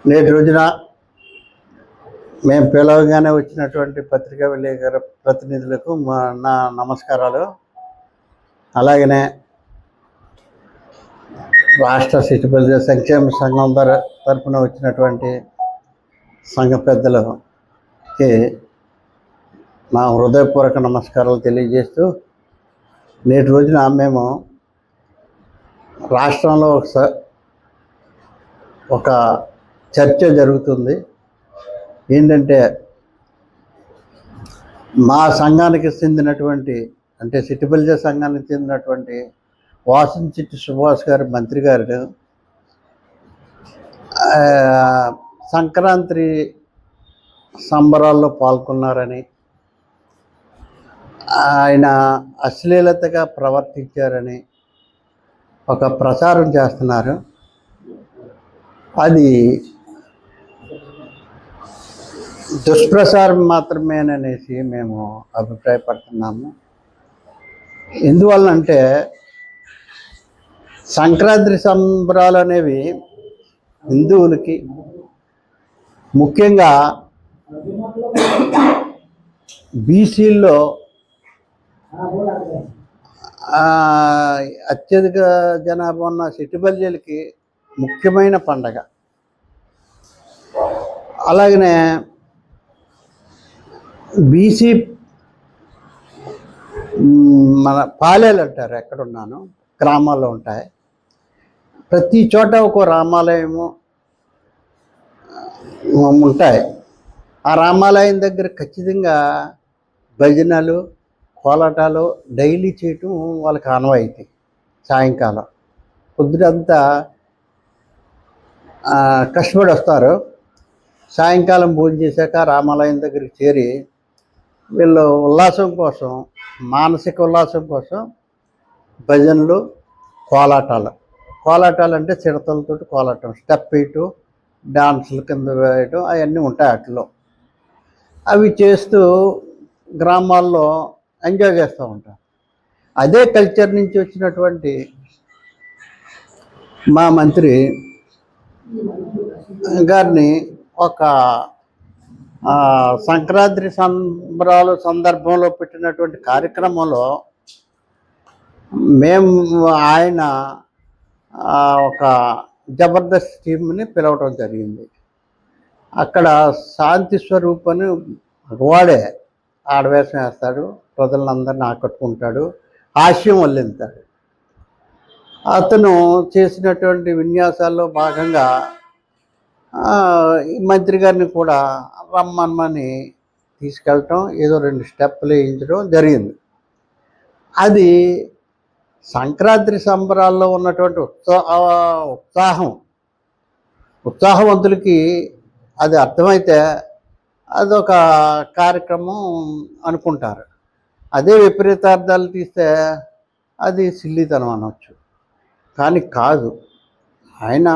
నేటి రోజున మేము పిలవగానే వచ్చినటువంటి పత్రికా విలేకరుల ప్రతినిధులకు నా నమస్కారాలు. అలాగనే రాష్ట్ర శిశుపల్లి సంక్షేమ సంఘం తరఫున వచ్చినటువంటి సంఘ పెద్దలకి నా హృదయపూర్వక నమస్కారాలు తెలియజేస్తూ, నేటి రోజున మేము రాష్ట్రంలో ఒక చర్చ జరుగుతుంది. ఏంటంటే, మా సంఘానికి చెందినటువంటి అంటే సిటిబల్జ సంఘానికి చెందినటువంటి వాసంశెట్టి సుభాష్ గారు మంత్రి గారు సంక్రాంతి సంబరాల్లో పాల్గొన్నారని, ఆయన అశ్లీలతగా ప్రవర్తించారని ఒక ప్రచారం చేస్తున్నారు. అది దుష్ప్రచారం మాత్రమేననేసి మేము అభిప్రాయపడుతున్నాము. ఎందువల్లంటే, సంక్రాంతి సంబరాలు అనేవి హిందువులకి, ముఖ్యంగా బీసీల్లో అత్యధిక జనాభా ఉన్న సిటిబల్జీలకి ముఖ్యమైన పండగ. అలాగనే బీసీ మన పాలేలు అంటారు, ఎక్కడున్నాను గ్రామాల్లో ఉంటాయి. ప్రతి చోట ఒక రామాలయము ఉంటాయి. ఆ రామాలయం దగ్గర ఖచ్చితంగా భజనలు, కోలాటాలు డైలీ చేయటం వాళ్ళకి ఆనవాయితీ. సాయంకాలం పొద్దునంతా కష్టపడి వస్తారు. సాయంకాలం భోజనం చేశాక రామాలయం దగ్గరికి చేరి వీళ్ళు ఉల్లాసం కోసం, మానసిక ఉల్లాసం కోసం భజనలు, కోలాటాలు అంటే చిడతలతో కోలాటం, స్టెప్ వేయటం, డాన్సులు కింద వేయటం అవన్నీ ఉంటాయి. వాటిలో అవి చేస్తూ గ్రామాల్లో ఎంజాయ్ చేస్తూ ఉంటారు. అదే కల్చర్ నుంచి వచ్చినటువంటి మా మంత్రి గారిని ఒక సంక్రాంతి సంబరాల సందర్భంలో పెట్టినటువంటి కార్యక్రమంలో ఆయన ఒక జబర్దస్త్ టీంని పిలవటం జరిగింది. అక్కడ శాంతి స్వరూప్ అని వాడే ఆడవేషం వేస్తాడు, ప్రజలందరినీ ఆకట్టుకుంటాడు, హాస్యం వల్లిస్తాడు. అతను చేసినటువంటి విన్యాసాల్లో భాగంగా ఈ మంత్రి గారిని కూడా రమ్మని తీసుకెళ్ళటం, ఏదో 2 స్టెప్పులు వేయించడం జరిగింది. అది సంక్రాంతి సంబరాల్లో ఉన్నటువంటి ఉత్సాహవంతులకి అది అర్థమైతే అదొక కార్యక్రమం అనుకుంటారు. అదే విపరీతార్థాలు తీస్తే అది సిల్లితనం అనవచ్చు. కానీ కాదు. ఆయన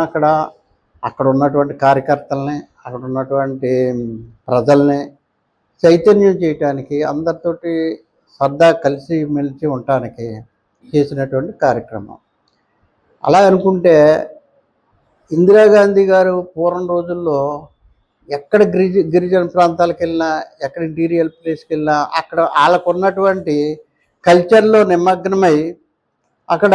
అక్కడ ఉన్నటువంటి కార్యకర్తల్ని, అక్కడ ఉన్నటువంటి ప్రజల్ని చైతన్యం చేయటానికి, అందరితోటి సరదా కలిసి మెలిసి ఉండటానికి చేసినటువంటి కార్యక్రమం. అలా అనుకుంటే, ఇందిరాగాంధీ గారు పూర్వం రోజుల్లో ఎక్కడ గిరిజన ప్రాంతాలకు వెళ్ళినా, ఎక్కడ ఇంటీరియల్ ప్లేస్కి వెళ్ళినా, అక్కడ వాళ్ళకు ఉన్నటువంటి కల్చర్లో నిమగ్నమై అక్కడ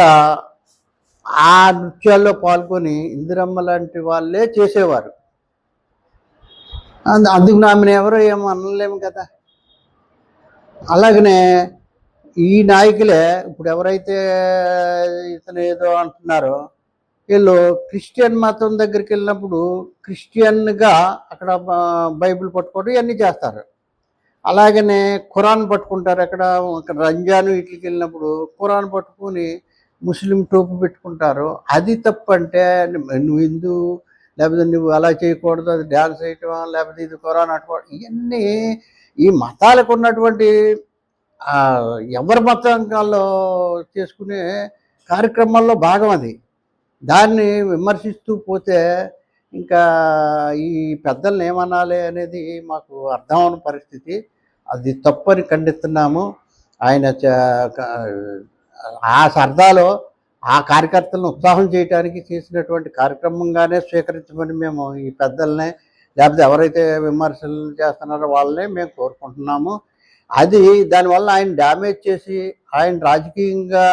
ఆ నృత్యాల్లో పాల్గొని ఇందిరమ్మ లాంటి వాళ్ళే చేసేవారు. అందుకు ఆమెను ఎవరో ఏమో అనలేము కదా. అలాగనే ఈ నాయకులే ఇప్పుడు ఎవరైతే ఇతను ఏదో అంటున్నారో, వీళ్ళు క్రిస్టియన్ మతం దగ్గరికి వెళ్ళినప్పుడు క్రిస్టియన్గా అక్కడ బైబిల్ పట్టుకోవడం ఇవన్నీ చేస్తారు. అలాగనే ఖురాన్ పట్టుకుంటారు. అక్కడ రంజాన్ వీటికి వెళ్ళినప్పుడు ఖురాన్ పట్టుకుని ముస్లిం టోపు పెట్టుకుంటారు. అది తప్పంటే నువ్వు హిందూ, లేకపోతే నువ్వు అలా చేయకూడదు, అది డ్యాన్స్ వేయటం, లేకపోతే ఇది ఖురాన్ అట్టుకోవడం, ఇవన్నీ ఈ మతాలకు ఉన్నటువంటి ఎవరి మతంలో చేసుకునే కార్యక్రమాల్లో భాగం. అది దాన్ని విమర్శిస్తూ పోతే ఇంకా ఈ పెద్దల్ని ఏమనాలి అనేది మాకు అర్థం అవని పరిస్థితి. అది తప్పని ఖండిస్తున్నాము. ఆయన ఆ సరదాలో ఆ కార్యకర్తలను ఉత్సాహం చేయడానికి చేసినటువంటి కార్యక్రమంగానే స్వీకరించమని మేము ఈ పెద్దల్ని, లేకపోతే ఎవరైతే విమర్శలు చేస్తున్నారో వాళ్ళనే మేము కోరుకుంటున్నాము. అది దానివల్ల ఆయన డ్యామేజ్ చేసి ఆయన రాజకీయంగా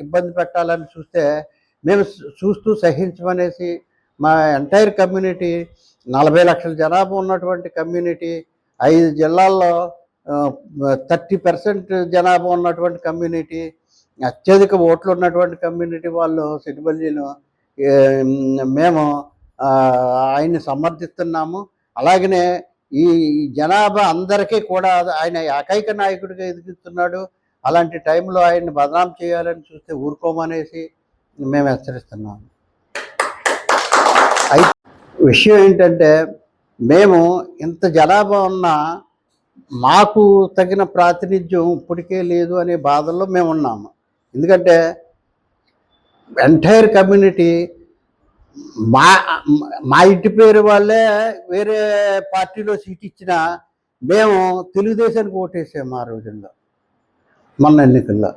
ఇబ్బంది పెట్టాలని చూస్తే మేము చూస్తూ సహించమనేసి మా ఎంటైర్ కమ్యూనిటీ 40 లక్షల జనాభా ఉన్నటువంటి కమ్యూనిటీ, 5 జిల్లాల్లో 30% జనాభా ఉన్నటువంటి కమ్యూనిటీ, అత్యధిక ఓట్లు ఉన్నటువంటి కమ్యూనిటీ వాళ్ళు సిటిబల్జీలు మేము ఆయన్ని సమర్థిస్తున్నాము. అలాగనే ఈ జనాభా అందరికీ కూడా ఆయన ఏకైక నాయకుడిగా ఎదుగుతున్నాడు. అలాంటి టైంలో ఆయన్ని బదనాం చేయాలని చూస్తే ఊరుకోమనేసి మేము హెచ్చరిస్తున్నాము. అయితే విషయం ఏంటంటే మేము ఇంత జనాభా ఉన్నా మాకు తగిన ప్రాతినిధ్యం ఇప్పటికే లేదు అనే బాధల్లో మేము ఉన్నాము. ఎందుకంటే ఎంటైర్ కమ్యూనిటీ మా మా ఇంటి పేరు వాళ్ళే వేరే పార్టీలో సీట్ ఇచ్చినా మేము తెలుగుదేశానికి ఓటేసాము ఆ రోజుల్లో, మొన్న ఎన్నికల్లో.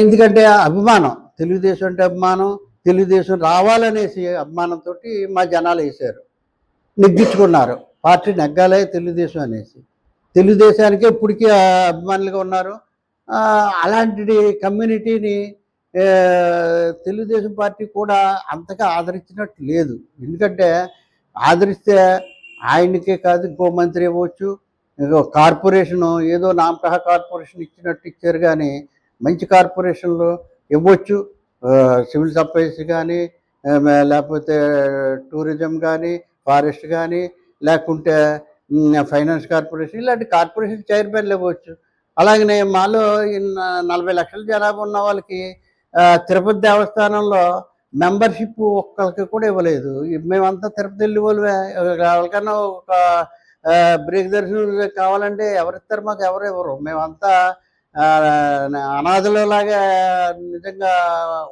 ఎందుకంటే అభిమానం, తెలుగుదేశం అంటే అభిమానం, తెలుగుదేశం రావాలనేసి అభిమానంతో మా జనాలు వేశారు, నెగ్గించుకున్నారు. పార్టీ నెగ్గాలే తెలుగుదేశం అనేసి, తెలుగుదేశానికి ఇప్పటికీ అభిమానులుగా ఉన్నారు. అలాంటి కమ్యూనిటీని తెలుగుదేశం పార్టీ కూడా అంతగా ఆదరించినట్టు లేదు. ఎందుకంటే ఆదరిస్తే ఆయనకే కాదు ఇంకో మంత్రి ఇవ్వచ్చు, ఇంకో కార్పొరేషను ఏదో నామకహ కార్పొరేషన్ ఇచ్చినట్టు ఇచ్చారు, కానీ మంచి కార్పొరేషన్లు ఇవ్వచ్చు. సివిల్ సప్లైస్ కానీ, లేకపోతే టూరిజం కానీ, ఫారెస్ట్ కానీ, లేకుంటే ఫైనాన్స్ కార్పొరేషన్, ఇలాంటి కార్పొరేషన్ చైర్మన్లు ఇవ్వచ్చు. అలాగనే మాలో 40 లక్షల జనాభా ఉన్న వాళ్ళకి తిరుపతి దేవస్థానంలో మెంబర్షిప్ ఒక్కరికి కూడా ఇవ్వలేదు. మేమంతా తిరుపతి వెళ్ళి వాళ్ళమే. ఎవరికన్నా ఒక బ్రేక్ దర్శనం కావాలంటే ఎవరిస్తారు? మాకు ఎవరు ఇవ్వరు. మేమంతా అనాథలలాగా నిజంగా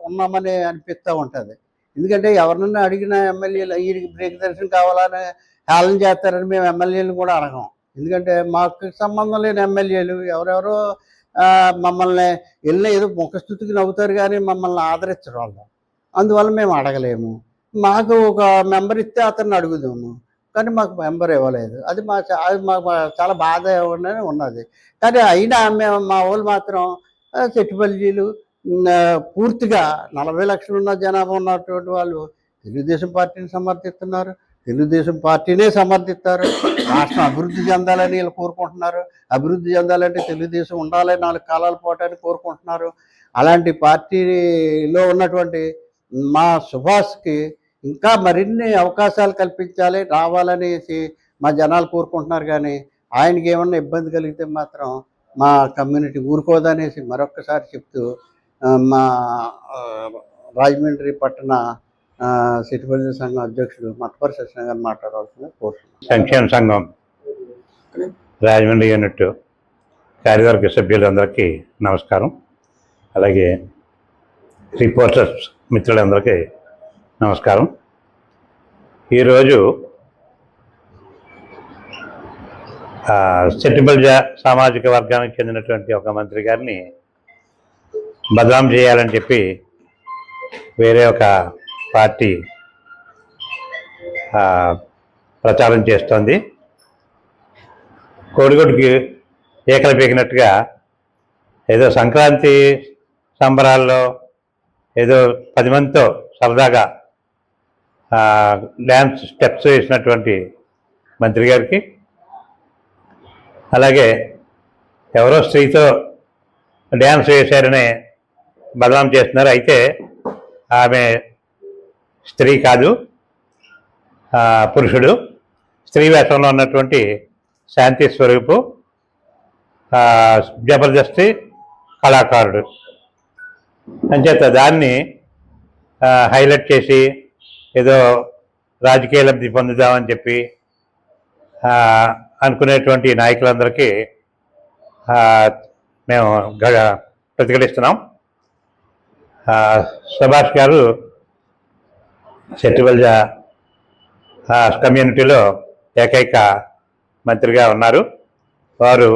ఉన్నామని అనిపిస్తూ ఉంటుంది. ఎందుకంటే ఎవరినన్నా అడిగిన ఎమ్మెల్యేలు వీరికి బ్రేక్ దర్శనం కావాలని హేళన చేస్తారని మేము ఎమ్మెల్యేలు కూడా అడగం. ఎందుకంటే మాకు సంబంధం లేని ఎమ్మెల్యేలు ఎవరెవరో మమ్మల్ని వెళ్ళిన ఏదో ముఖస్థుతికి నవ్వుతారు, కానీ మమ్మల్ని ఆదరించరు వాళ్ళు. అందువల్ల మేము అడగలేము. మాకు ఒక మెంబర్ ఇస్తే అతన్ని అడుగుదాము, కానీ మాకు మెంబర్ ఇవ్వలేదు. అది మాకు చాలా బాధ ఉన్నది. కానీ అయినా మేము మా వాళ్ళు మాత్రం సెట్టిపల్లీలు పూర్తిగా 40 లక్షలు ఉన్న జనాభా ఉన్నటువంటి వాళ్ళు తెలుగుదేశం పార్టీని సమర్థిస్తున్నారు, తెలుగుదేశం పార్టీనే సమర్థిస్తారు. రాష్ట్రం అభివృద్ధి చెందాలని వీళ్ళు కోరుకుంటున్నారు. అభివృద్ధి చెందాలంటే తెలుగుదేశం ఉండాలని 4 కాలాల పాటు కోరుకుంటున్నారు. అలాంటి పార్టీలో ఉన్నటువంటి మా సుభాష్కి ఇంకా మరిన్ని అవకాశాలు కల్పించాలి, రావాలనేసి మా జనాలు కోరుకుంటున్నారు. కానీ ఆయనకి ఏమన్నా ఇబ్బంది కలిగితే మాత్రం మా కమ్యూనిటీ ఊరుకోదనేసి మరొక్కసారి చెప్తూ మా రాజమండ్రి పట్టణ సిటిబల్జీ సంఘం అధ్యక్షుడు మట్పరి సత్యనారాయణ గారు మాట్లాడవలసిందిగా కోరుతున్నాను. సంక్షేమ సంఘం రాజమండ్రి యూనిట్ కార్యవర్గ సభ్యులందరికీ నమస్కారం. అలాగే రిపోర్టర్స్ మిత్రులందరికీ నమస్కారం. ఈరోజు సెట్టిబల్జ సామాజిక వర్గానికి చెందినటువంటి ఒక మంత్రి గారిని బదనాం చేయాలని చెప్పి వేరే ఒక పార్టీ ప్రచారం చేస్తోంది. కోడిగుడ్డుకి ఏకలు పీకినట్టుగా ఏదో సంక్రాంతి సంబరాల్లో ఏదో 10 మందితో సరదాగా డ్యాన్స్ స్టెప్స్ వేసినటువంటి మంత్రి గారికి, అలాగే ఎవరో స్త్రీతో డ్యాన్స్ వేశారని బదనాం చేస్తున్నారు. అయితే ఆమె స్త్రీ కాదు, పురుషుడు. స్త్రీ వేషంలో ఉన్నటువంటి శాంతి స్వరూపు జబర్దస్తి కళాకారుడు అంచేత దాన్ని హైలైట్ చేసి ఏదో రాజకీయ లబ్ధి పొందుదామని చెప్పి అనుకునేటువంటి నాయకులందరికీ మేము ప్రతిఘటిస్తున్నాం. సుభాష్ గారు సెట్టిబల్జ కమ్యూనిటీలో ఏకైక మంత్రిగా ఉన్నారు. వారు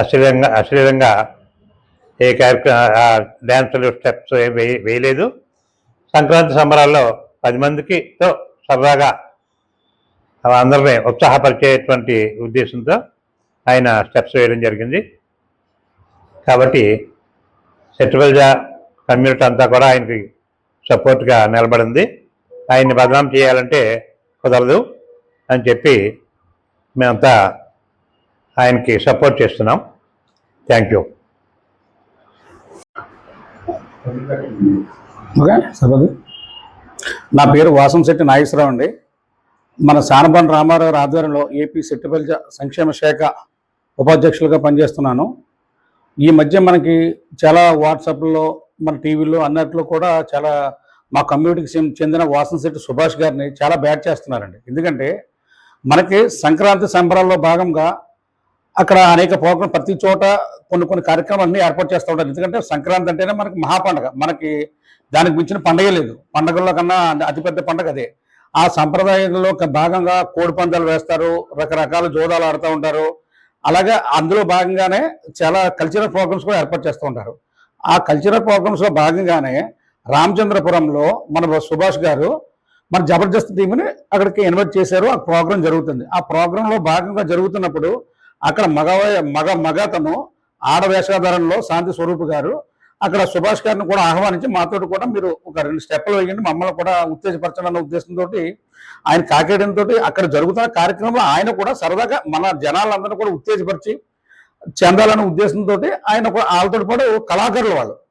అశ్లీలంగా ఏ డ్యాన్సులు స్టెప్స్ వేయలేదు. సంక్రాంతి సంబరాల్లో 10 మందికితో సరదాగా అందరినీ ఉత్సాహపరిచేటువంటి ఉద్దేశంతో ఆయన స్టెప్స్ వేయడం జరిగింది. కాబట్టి సెట్టిబల్జ కమ్యూనిటీ అంతా కూడా ఆయనకి సపోర్ట్గా నిలబడింది. ఆయన్ని బదనాం చేయాలంటే కుదరదు అని చెప్పి మేమంతా ఆయనకి సపోర్ట్ చేస్తున్నాం. Thank you. ఓకే సభది. నా పేరు వాసంశెట్టి నాగేశ్వరరావు అండి. మన సానబండ రామారావు ఆధ్వర్యంలో ఏపీ సెట్టిబల్జ సంక్షేమ శాఖ ఉపాధ్యక్షులుగా పనిచేస్తున్నాను. ఈ మధ్య మనకి చాలా వాట్సాప్లో, మన టీవీలో అన్నట్లో కూడా చాలా మా కమ్యూనిటీకి చెందిన వాసంశెట్టి సుభాష్ గారిని చాలా బ్యాడ్ చేస్తున్నారండి. ఎందుకంటే మనకి సంక్రాంతి సంబరాల్లో భాగంగా అక్కడ అనేక ప్రోగ్రాం ప్రతి చోట కొన్ని కార్యక్రమాలన్నీ ఏర్పాటు చేస్తూ ఉంటారు. ఎందుకంటే సంక్రాంతి అంటేనే మనకి మహాపండగ, మనకి దానికి మించిన పండగే లేదు. పండగల్లో కన్నా అతిపెద్ద పండగ అదే. ఆ సంప్రదాయంలో భాగంగా కోడి పందాలు వేస్తారు, రకరకాల జోదాలు ఆడుతూ ఉంటారు. అలాగే అందులో భాగంగానే చాలా కల్చరల్ ప్రోగ్రామ్స్ కూడా ఏర్పాటు చేస్తూ ఉంటారు. ఆ కల్చరల్ ప్రోగ్రామ్స్లో భాగంగానే రామచంద్రపురంలో మన సుభాష్ గారు మన జబర్దస్త్ టీంని అక్కడికి ఇన్వైట్ చేశారు. ఆ ప్రోగ్రాం జరుగుతుంది. ఆ ప్రోగ్రాంలో భాగంగా జరుగుతున్నప్పుడు అక్కడ మగతను ఆడవేషధారణలో శాంతి స్వరూప్ గారు అక్కడ సుభాష్ గారిని కూడా ఆహ్వానించి మాతో కూడా మీరు ఒక 2 స్టెప్పులు వేయండి, మమ్మల్ని కూడా ఉత్తేజపరచాలన్న ఉద్దేశంతో ఆయన కాకేయడంతో అక్కడ జరుగుతున్న కార్యక్రమంలో ఆయన కూడా సరదాగా మన జనాలందరినీ కూడా ఉత్తేజపరిచి చెందాలన్న ఉద్దేశంతో ఆయన వాళ్ళతో పాటు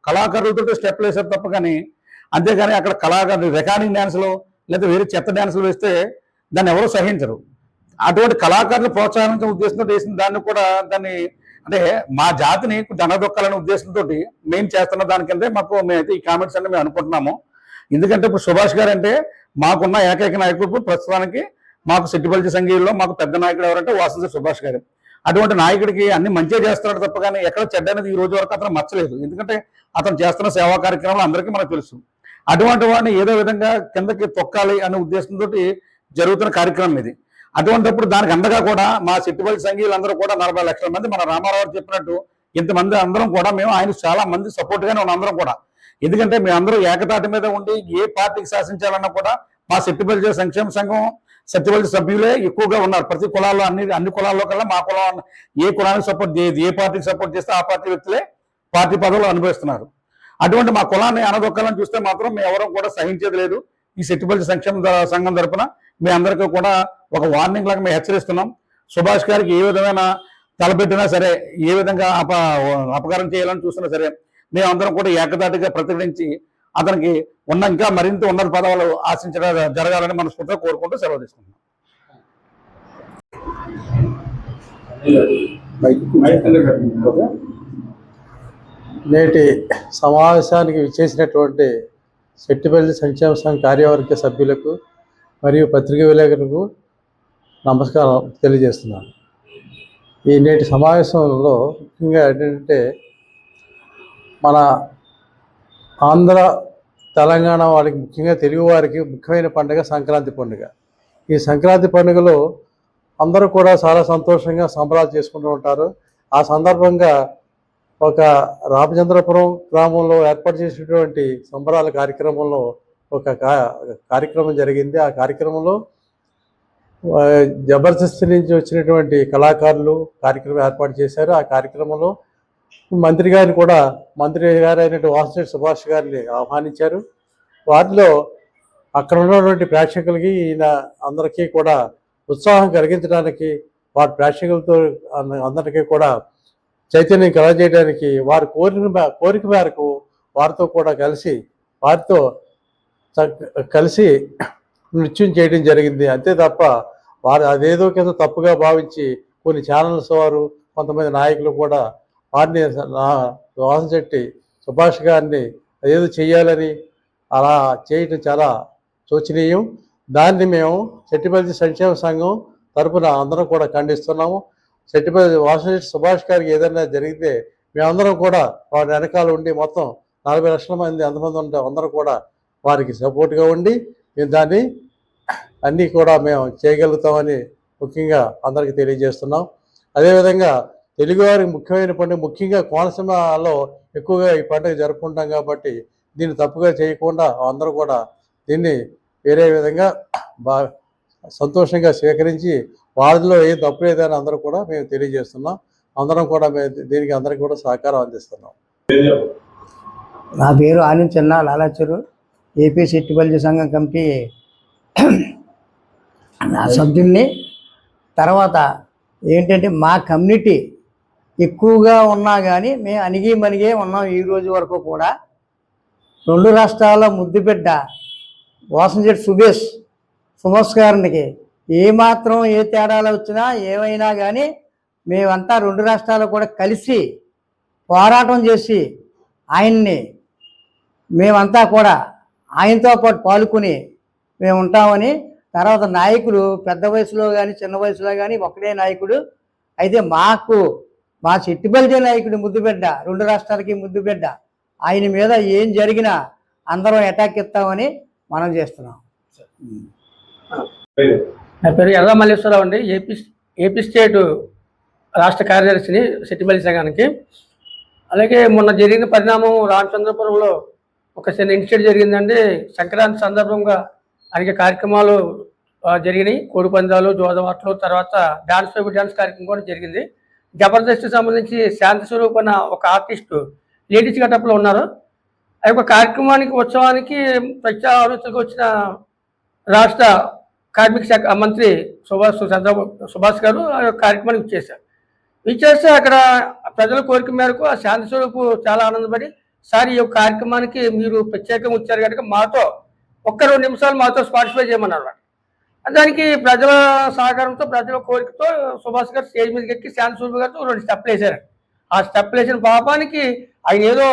కళాకారులతో స్టెప్లు వేసారు తప్ప కానీ, అంతేగాని అక్కడ కళాకారులు రికార్డింగ్ డ్యాన్సులు లేదా వేరే చెత్త డ్యాన్సులు వేస్తే దాన్ని ఎవరూ సహించరు. అటువంటి కళాకారులు ప్రోత్సహించే ఉద్దేశంతో వేసిన దాన్ని కూడా అంటే మా జాతిని దొక్కాలనే ఉద్దేశంతో మేము చేస్తున్న దానికంటే మేమైతే ఈ కామెంట్స్ అన్ని మేము అనుకుంటున్నాము. ఎందుకంటే ఇప్పుడు సుభాష్ గారు అంటే మాకున్న ఏకైక నాయకుడు ప్రస్తుతానికి మాకు సెట్టిబల్జ సంఘీయుల్లో మాకు పెద్ద నాయకుడు ఎవరంటే వాసంశెట్టి సుభాష్ గారు. అటువంటి నాయకుడికి అన్ని మంచిగా చేస్తున్నాడు తప్ప కానీ ఎక్కడ చెడ్డ అనేది ఈ రోజు వరకు అతను మచ్చలేదు. ఎందుకంటే అతను చేస్తున్న సేవా కార్యక్రమాలు అందరికీ మనకు తెలుసు. అటువంటి వాడిని ఏదో విధంగా కిందకి తొక్కాలి అనే ఉద్దేశంతో జరుగుతున్న కార్యక్రమం ఇది. అటువంటిప్పుడు దానికి అండగా కూడా మా సెట్టిబల్జ సంఘీయులందరూ కూడా 40 లక్షల మంది మన రామారావు చెప్పినట్టు ఇంతమంది అందరం కూడా మేము ఆయన చాలా మంది సపోర్ట్గానే ఉన్న అందరం కూడా. ఎందుకంటే మేమందరూ ఏకతాటి మీద ఉండి ఏ పార్టీకి శాసించాలన్నా కూడా మా సెట్టిబల్జ సంక్షేమ సంఘం సెట్టిబల్జ సభ్యులే ఎక్కువగా ఉన్నారు. ప్రతి కులాల్లో అన్ని కులాల్లో కల్లా మా కులం ఏ కులానికి సపోర్ట్ చేయదు, ఏ పార్టీకి సపోర్ట్ చేస్తే ఆ పార్టీ వ్యక్తులే పార్టీ పదవులు అనుభవిస్తున్నారు. అటువంటి మా కులాన్ని అనదొక్కాలని చూస్తే మాత్రం మేము ఎవరూ కూడా సహించేది లేదు. ఈ సెట్టిబల్జ సంక్షేమ సంఘం తరపున మీ అందరికీ కూడా ఒక వార్నింగ్ లాగా మేము హెచ్చరిస్తున్నాం. సుభాష్ గారికి ఏ విధమైన తలపెట్టినా సరే, ఏ విధంగా అపకారం చేయాలని చూసినా సరే మేమందరం కూడా ఏకదాటిగా ప్రతిఘటించి అతనికి ఇంకా మరింత ఉన్నత పదవులు ఆశించడం జరగాలని మనస్ఫూర్తిగా కోరుకుంటూ సెలవు తీసుకుంటున్నాం. నేటి సమావేశానికి విచ్చేసినటువంటి సెట్టిబల్జ సంక్షేమ సంఘ కార్యవర్గ సభ్యులకు మరియు పత్రికా విలేకరులకు నమస్కారం తెలియజేస్తున్నాను. ఈ నేటి సమావేశంలో ముఖ్యంగా ఏంటంటే మన ఆంధ్ర తెలంగాణ వారికి, ముఖ్యంగా తెలుగు వారికి ముఖ్యమైన పండుగ సంక్రాంతి పండుగ. ఈ సంక్రాంతి పండుగలో అందరూ కూడా చాలా సంతోషంగా సంబరాలు చేసుకుంటూ ఉంటారు. ఆ సందర్భంగా ఒక రామచంద్రపురం గ్రామంలో ఏర్పాటు చేసినటువంటి సంబరాల కార్యక్రమంలో ఒక కార్యక్రమం జరిగింది. ఆ కార్యక్రమంలో జబర్దస్త్ నుంచి వచ్చినటువంటి కళాకారులు కార్యక్రమం ఏర్పాటు చేశారు. ఆ కార్యక్రమంలో మంత్రి గారైనటువంటి వాసంశెట్టి సుభాష్ గారిని ఆహ్వానించారు. వాటిలో అక్కడ ఉన్నటువంటి ప్రేక్షకులకి అందరికీ కూడా ఉత్సాహం కలిగించడానికి, వారి ప్రేక్షకులతో అందరికీ కూడా చైతన్యం కలగజేయడానికి వారి కోరిక మేరకు వారితో కలిసి నృత్యం చేయడం జరిగింది. అంతే తప్ప వారు అదేదో కింద తప్పుగా భావించి కొన్ని ఛానల్స్ వారు, కొంతమంది నాయకులు కూడా వారిని వాసంశెట్టి సుభాష్ గారిని అదేదో చేయాలని అలా చేయటం చాలా శోచనీయం. దాన్ని మేము సెట్టిబల్జ సంక్షేమ సంఘం తరపున అందరం కూడా ఖండిస్తున్నాము. వాసంశెట్టి సుభాష్ గారికి ఏదైనా జరిగితే మేమందరం కూడా వారి వెనకాల ఉండి మొత్తం 40 లక్షల మంది ఎంతమంది ఉంటే అందరూ కూడా వారికి సపోర్ట్గా ఉండి మేము దాన్ని అన్నీ కూడా మేము చేయగలుగుతామని ముఖ్యంగా అందరికీ తెలియజేస్తున్నాం. అదేవిధంగా తెలుగువారికి ముఖ్యమైన పండుగ, ముఖ్యంగా కోనసీమలో ఎక్కువగా ఈ పండుగ జరుపుకుంటాం కాబట్టి దీన్ని తప్పుగా చేయకుండా అందరూ కూడా దీన్ని వేరే విధంగా బాగా సంతోషంగా స్వీకరించి వారిలో ఏం తప్పు లేదని అందరూ కూడా మేము తెలియజేస్తున్నాం. అందరం కూడా మేము దీనికి అందరికీ కూడా సహకారం అందిస్తున్నాం. నా పేరు ఆనంద్ చిన్న లాలాచూరు, ఏపీ సెట్టిబల్జీ సంఘం కమిటీ నా సభ్యుల్ని. తర్వాత ఏంటంటే మా కమ్యూనిటీ ఎక్కువగా ఉన్నా కానీ మేము అణిగి మణిగే ఉన్నాం. ఈ రోజు వరకు కూడా 2 రాష్ట్రాల ముద్దుబిడ్డ వాసంశెట్టి సుభాష్ గారికి ఏమాత్రం ఏ తేడాలు వచ్చినా ఏమైనా కానీ మేమంతా 2 రాష్ట్రాలు కూడా కలిసి పోరాటం చేసి ఆయన్ని మేమంతా కూడా ఆయనతో పాటు పాల్గొని మేము ఉంటామని. తర్వాత నాయకులు పెద్ద వయసులో కానీ చిన్న వయసులో కానీ ఒకటే నాయకుడు. అయితే మా సెట్టిబల్జీ నాయకుడు ముద్దుబిడ్డ, 2 రాష్ట్రాలకి ముద్దుబిడ్డ, ఆయన మీద ఏం జరిగినా అందరం అటాక్ ఇస్తామని మనం చేస్తున్నాం. నా పేరు ఎర్ర మల్లేశ్వరరావు అండి. ఏపీ స్టేట్ రాష్ట్ర కార్యదర్శిని సెట్టిబల్జీ సంఘానికి. అలాగే మొన్న జరిగిన పరిణామం రామచంద్రపురంలో ఒక చిన్న ఇన్సిడెంట్ జరిగిందండి. సంక్రాంతి సందర్భంగా అనేక కార్యక్రమాలు జరిగినాయి. కోడి పందాలు, జోదవాట్లు, తర్వాత డాన్స్ కార్యక్రమం కూడా జరిగింది. జబర్దస్త్ సంబంధించి శాంతి స్వరూప్ అన్న ఒక ఆర్టిస్టు లేడీస్ గెటప్లో ఉన్నారు. ఆ యొక్క కార్యక్రమానికి, ఉత్సవానికి ప్రత్యేక ఆలోచనకు వచ్చిన రాష్ట్ర కార్మిక శాఖ మంత్రి సుభాష్ గారు ఆ యొక్క కార్యక్రమానికి ఇచ్చేస్తే అక్కడ ప్రజల కోరిక మేరకు ఆ శాంతి స్వరూపు చాలా ఆనందపడి, సార్ ఈ యొక్క కార్యక్రమానికి మీరు ప్రత్యేకంగా వచ్చారు కనుక మాతో 1-2 నిమిషాలు మాతో పార్టిసిపేట్ చేయమన్నారు. దానికి ప్రజల సహకారంతో, ప్రజల కోరికతో సుభాష్ గారు స్టేజ్ మీదకి ఎక్కి శాంతి స్వరూప్ గారితో 2 స్టెప్లు వేశారు. ఆ స్టెప్లు వేసిన పాపానికి ఆయన ఏదో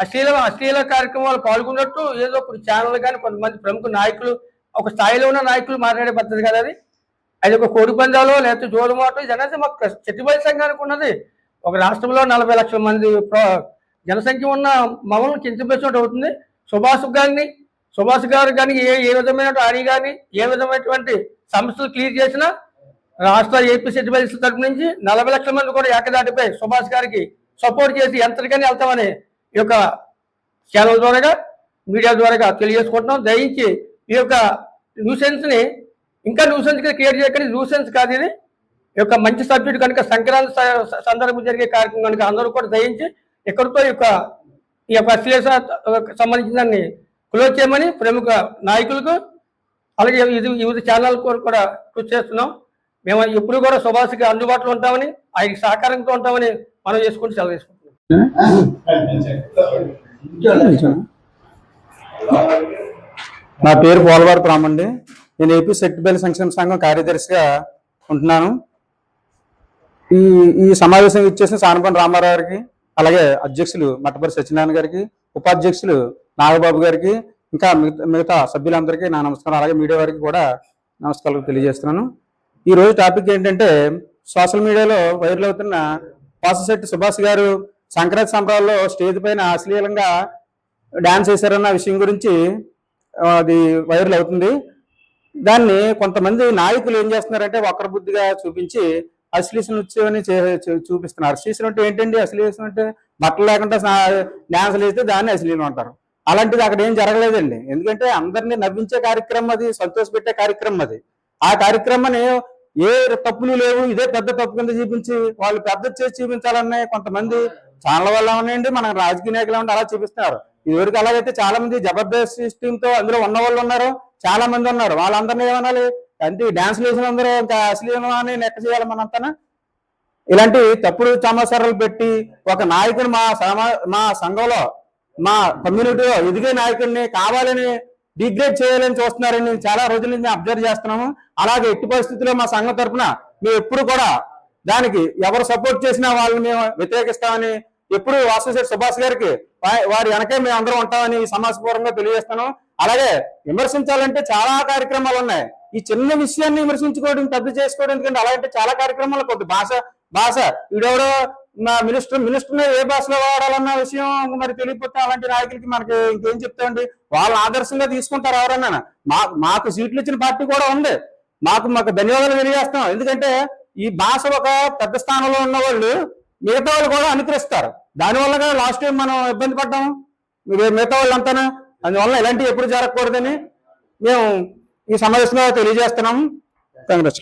అశ్లీల కార్యక్రమాలు పాల్గొన్నట్టు ఏదో కొన్ని ఛానల్ కానీ కొంతమంది ప్రముఖ నాయకులు, ఒక స్థాయిలో ఉన్న నాయకులు మాట్లాడే పద్ధతి కదా అది ఒక కోడి పందాలో లేకపోతే జోదమాటో ఇదనేది మాకు సెట్టిబల్జీ సంఘానికి ఉన్నది. ఒక రాష్ట్రంలో 40 లక్షల మంది జనసంఖ్య ఉన్న మమ్మల్ని కించపరిచినట్టు అవుతుంది. సుభాష్ గారు కానీ ఏ విధమైన ఆడి కానీ ఏ విధమైనటువంటి సమస్యలు క్లియర్ చేసినా రాష్ట్ర ఏపీ సెట్టిబల్జీ తరపు నుంచి 40 లక్షల మంది కూడా ఏకదాటిపై సుభాష్ గారికి సపోర్ట్ చేసి ఎంతటికని వెళ్తామని ఈ యొక్క ఛానల్ ద్వారా, మీడియా ద్వారా తెలియజేసుకుంటున్నాం. దయించి ఈ యొక్క న్యూసెన్స్ని ఇంకా న్యూసెన్స్గా క్రియేట్ చేయకండి. న్యూసెన్స్ కాదు ఇది. ఈ యొక్క మంచి సబ్జెక్ట్ కనుక సంక్రాంతి సందర్భం జరిగే కార్యక్రమం కనుక అందరూ కూడా దయించి ఇక్కడితో ఈ యొక్క అశ్లీలత సంబంధించిన దాన్ని క్లోజ్ చేయమని ప్రముఖ నాయకులకు, అలాగే వివిధ ఛానల్ కూడా కృషి చేస్తున్నాం. మేము ఎప్పుడు కూడా సుభాష్కి అందుబాటులో ఉంటామని, ఆయనకి సహకారంతో ఉంటామని మనం చేసుకుంటూ సెలవు తీసుకుంటున్నాం. నా పేరు పోలవారి రామండి. నేను ఏపీ సెట్టిబల్జీ సంక్షేమ సంఘం కార్యదర్శిగా ఉంటున్నాను. ఈ సమావేశం ఇచ్చేసిన సానపల్లి రామారావు గారికి, అలాగే అధ్యక్షులు మట్టపల్లి సత్యనారాయణ గారికి, ఉపాధ్యక్షులు నాగబాబు గారికి, ఇంకా మిగతా సభ్యులందరికీ నా నమస్కారం. అలాగే మీడియా వారికి కూడా నమస్కారాలు తెలియజేస్తున్నాను. ఈ రోజు టాపిక్ ఏంటంటే, సోషల్ మీడియాలో వైరల్ అవుతున్న వాసంశెట్టి సుభాష్ గారు సంక్రాంతి సంబరాల్లో స్టేజ్ పైన అశ్లీలంగా డాన్స్ చేశారన్న విషయం గురించి అది వైరల్ అవుతుంది. దాన్ని కొంతమంది నాయకులు ఏం చేస్తున్నారంటే వక్ర బుద్ధిగా చూపించి అశ్లీల నృత్యం చూపిస్తున్నారు. అశ్లీలం అంటే ఏంటండి? అశ్లీలం అంటే బట్టలు లేకుండా డాన్సులు వేస్తే దాన్ని అశ్లీలం అంటారు. అలాంటిది అక్కడ ఏం జరగలేదండి. ఎందుకంటే అందరినీ నవ్వించే కార్యక్రమం అది, సంతోషపెట్టే కార్యక్రమం అది. ఆ కార్యక్రమాన్ని ఏ తప్పులు లేవు, ఇదే పెద్ద తప్పు కింద చూపించి వాళ్ళు పెద్ద చేసి చూపించాలనే కొంతమంది ఛానల్ వల్ల ఉన్నాయండి, మన రాజకీయ నాయకులు ఉంటే అలా చూపిస్తున్నారు. ఇదివరకు అలాగైతే చాలా మంది జబర్దస్త్ సిస్టంతో అందులో ఉన్న వాళ్ళు ఉన్నారు, చాలా మంది ఉన్నారు. వాళ్ళందరినీ ఏమనాలి అంటే డాన్స్లు వేసిన అందరూ ఇంకా అశ్లీలం అని లెక్క చేయాలి మనంతా. ఇలాంటి తప్పుడు సమాచారాలు పెట్టి ఒక నాయకుడు మా సంఘంలో, మా కమ్యూనిటీలో ఎదిగే నాయకుడిని కావాలని డిగ్రేడ్ చేయాలని చూస్తున్నారని చాలా రోజుల నుంచి అబ్జర్వ్ చేస్తున్నాము. అలాగే ఎట్టి పరిస్థితుల్లో మా సంఘం తరఫున మేము ఎప్పుడు కూడా దానికి ఎవరు సపోర్ట్ చేసినా వాళ్ళని మేము వ్యతిరేకిస్తామని, ఎప్పుడు వాసంశెట్టి సుభాష్ గారికి వారి వెనకే మేము అందరం ఉంటామని సమాజపూర్వకంగా తెలియజేస్తాను. అలాగే విమర్శించాలంటే చాలా కార్యక్రమాలు ఉన్నాయి. ఈ చిన్న విషయాన్ని విమర్శించుకోవడం, పెద్ద చేసుకోవడం ఎందుకంటే అలాంటి చాలా కార్యక్రమాలు కొద్ది భాష వీడెవడో మా మినిస్టర్ని ఏ భాషలో వాడాలన్న విషయం మరి తెలియకపోతే అలాంటి నాయకులకి మనకి ఇంకేం చెప్తామండి? వాళ్ళని ఆదర్శంగా తీసుకుంటారు ఎవరన్నా. మాకు సీట్లు ఇచ్చిన పార్టీ కూడా ఉంది, మాకు ధన్యవాదాలు తెలియజేస్తాం. ఎందుకంటే ఈ భాష ఒక పెద్ద స్థానంలో ఉన్న వాళ్ళు మిగతా వాళ్ళు కూడా అనుకరిస్తారు. దానివల్ల లాస్ట్ టైం మనం ఇబ్బంది పడ్డాము మిగతా వాళ్ళు అంతాను. అందువల్ల ఇలాంటివి ఎప్పుడు జరగకూడదని మేము ఈ సమావేశంలో తెలియజేస్తున్నాము. కాంగ్రెస్.